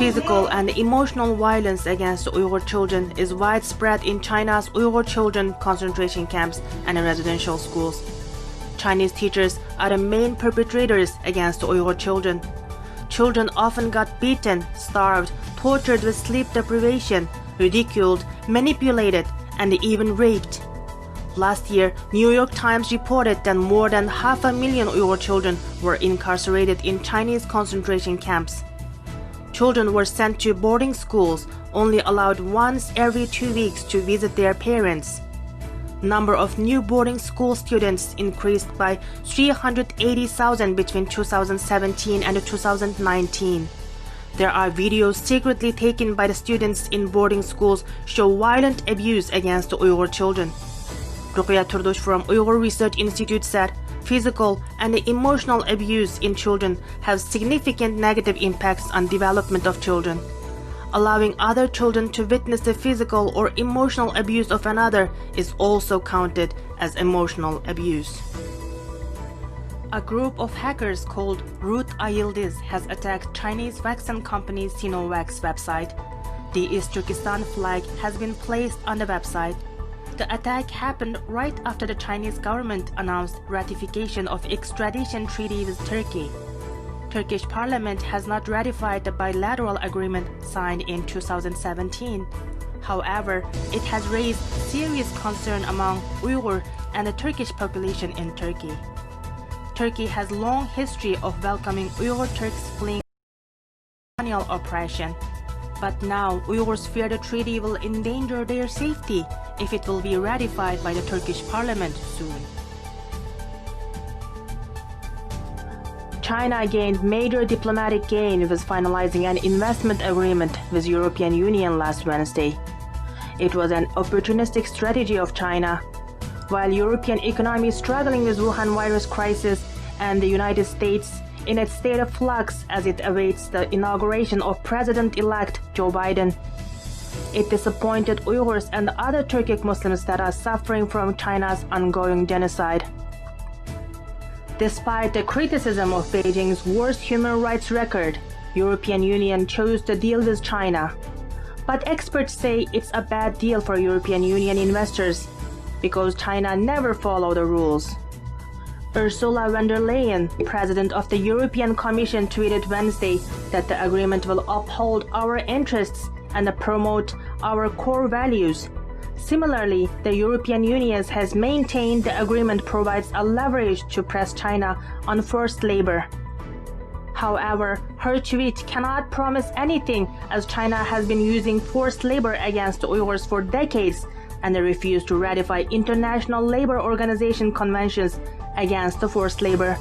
Physical and emotional violence against Uyghur children is widespread in China's Uyghur children concentration camps and residential schools. Chinese teachers are the main perpetrators against Uyghur children. Children often got beaten, starved, tortured with sleep deprivation, ridiculed, manipulated, and even raped. Last year, New York Times reported that more than 500,000 Uyghur children were incarcerated in Chinese concentration camps. Children were sent to boarding schools, only allowed once every 2 weeks to visit their parents. Number of new boarding school students increased by 380,000 between 2017 and 2019. There are videos secretly taken by the students in boarding schools show violent abuse against the Uyghur children. Ruqya Turdush from Uyghur Research Institute said physical and emotional abuse in children have significant negative impacts on development of children. Allowing other children to witness the physical or emotional abuse of another is also counted as emotional abuse. A group of hackers called Root Ayildiz has attacked Chinese vaccine company Sinovac's website. The East Turkistan flag has been placed on the website. The attack happened right after the Chinese government announced ratification of extradition treaty with Turkey. Turkish parliament has not ratified the bilateral agreement signed in 2017. However, it has raised serious concern among Uyghur and the Turkish population in Turkey. Turkey has long history of welcoming Uyghur Turks fleeing colonial oppression. But now Uyghurs fear the treaty will endanger their safety if it will be ratified by the Turkish parliament soon. China gained major diplomatic gain with finalizing an investment agreement with European Union last Wednesday. It was an opportunistic strategy of China. While European economy is struggling with Wuhan virus crisis and the United States in its state of flux as it awaits the inauguration of President-elect Joe Biden. It disappointed Uyghurs and other Turkic Muslims that are suffering from China's ongoing genocide. Despite the criticism of Beijing's worst human rights record, European Union chose to deal with China. But experts say it's a bad deal for European Union investors because China never followed the rules. Ursula von der Leyen, president of the European Commission, tweeted Wednesday that the agreement will uphold our interests and promote our core values. Similarly, the European Union has maintained the agreement provides a leverage to press China on forced labor. However, her tweet cannot promise anything as China has been using forced labor against Uyghurs for decades and they refuse to ratify International Labor Organization conventions against the forced labor.